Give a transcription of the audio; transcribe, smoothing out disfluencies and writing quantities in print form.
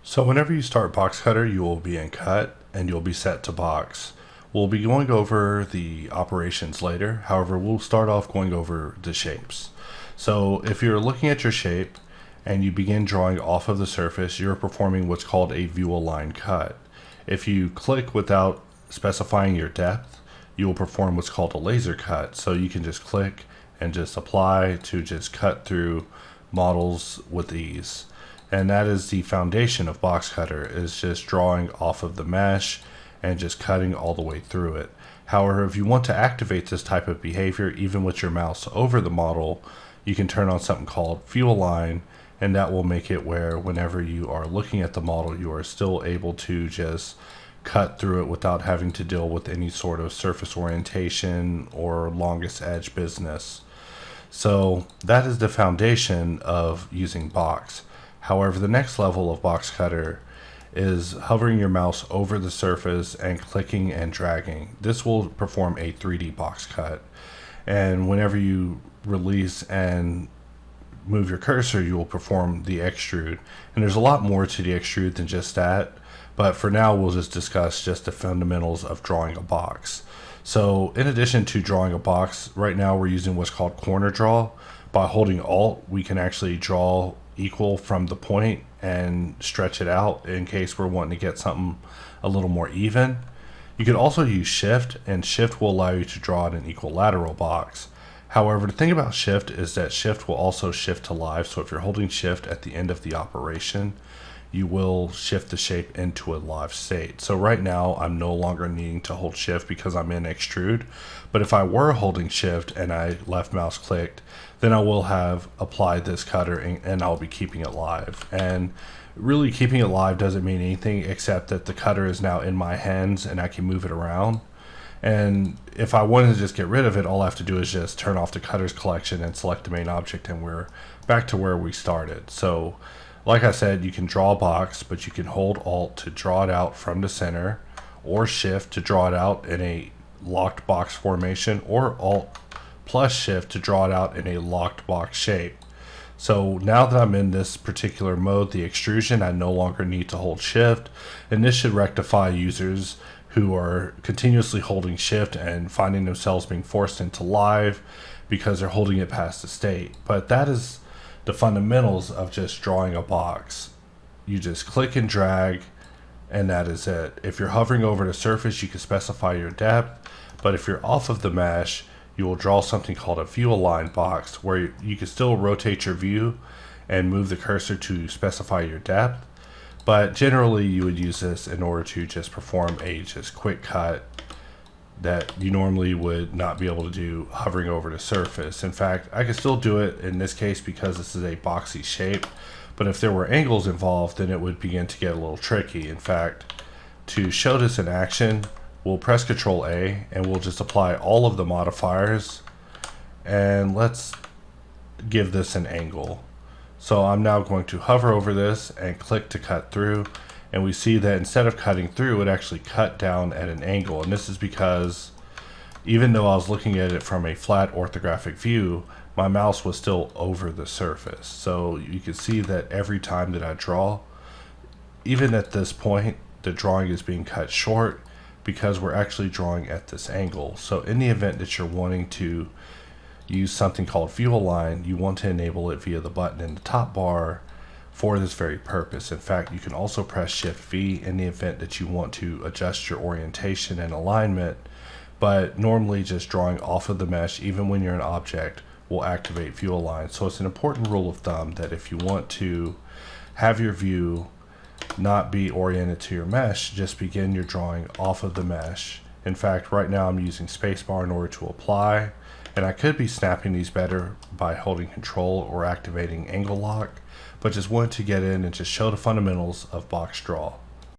So whenever you start boxcutter, you will be in cut and you'll be set to box. We'll be going over the operations later. However, we'll start off going over the shapes. So if you're looking at your shape and you begin drawing off of the surface, you're performing what's called a view align cut. If you click without specifying your depth, you will perform what's called a laser cut. So you can just click and just apply to just cut through models with ease. And that is the foundation of boxcutter, is just drawing off of the mesh and just cutting all the way through it. However, if you want to activate this type of behavior even with your mouse over the model, you can turn on something called view align, and that will make it where whenever you are looking at the model, you are still able to just cut through it without having to deal with any sort of surface orientation or longest edge business. So that is the foundation of using box. However, the next level of boxcutter is hovering your mouse over the surface and clicking and dragging. This will perform a 3D box cut. And whenever you release and move your cursor, you will perform the extrude. And there's a lot more to the extrude than just that. But for now, we'll just discuss just the fundamentals of drawing a box. So in addition to drawing a box, right now we're using what's called corner draw. By holding Alt, we can actually draw equal from the point and stretch it out in case we're wanting to get something a little more even. You could also use Shift, and Shift will allow you to draw an equilateral box. However, the thing about Shift is that Shift will also shift to live, so if you're holding Shift at the end of the operation, you will shift the shape into a live state. So right now I'm no longer needing to hold Shift because I'm in extrude, but if I were holding Shift and I left mouse clicked, then I will have applied this cutter and I'll be keeping it live. And really keeping it live doesn't mean anything except that the cutter is now in my hands and I can move it around. And if I wanted to just get rid of it, all I have to do is just turn off the cutters collection and select the main object, and we're back to where we started. So like I said, you can draw a box, but you can hold Alt to draw it out from the center, or Shift to draw it out in a locked box formation, or Alt plus Shift to draw it out in a locked box shape. So now that I'm in this particular mode, the extrusion, I no longer need to hold Shift, and this should rectify users who are continuously holding Shift and finding themselves being forced into live because they're holding it past the state. But that is the fundamentals of just drawing a box. You just click and drag, and that is it. If you're hovering over the surface, you can specify your depth, but if you're off of the mesh, you will draw something called a view align box, where you can still rotate your view and move the cursor to specify your depth, but generally you would use this in order to just perform a just quick cut that you normally would not be able to do hovering over the surface. In fact, I can still do it in this case because this is a boxy shape, but if there were angles involved, then it would begin to get a little tricky. In fact, to show this in action, we'll press Ctrl A and we'll just apply all of the modifiers, and let's give this an angle. So I'm now going to hover over this and click to cut through, and we see that instead of cutting through, it actually cut down at an angle. And this is because even though I was looking at it from a flat orthographic view, my mouse was still over the surface. So you can see that every time that I draw, even at this point, the drawing is being cut short because we're actually drawing at this angle. So in the event that you're wanting to use something called view align, you want to enable it via the button in the top bar for this very purpose. In fact, you can also press Shift V in the event that you want to adjust your orientation and alignment, but normally just drawing off of the mesh, even when you're an object, will activate view align. So it's an important rule of thumb that if you want to have your view not be oriented to your mesh, just begin your drawing off of the mesh. In fact, right now I'm using spacebar in order to apply, and I could be snapping these better by holding Control or activating angle lock, but just wanted to get in and just show the fundamentals of box draw.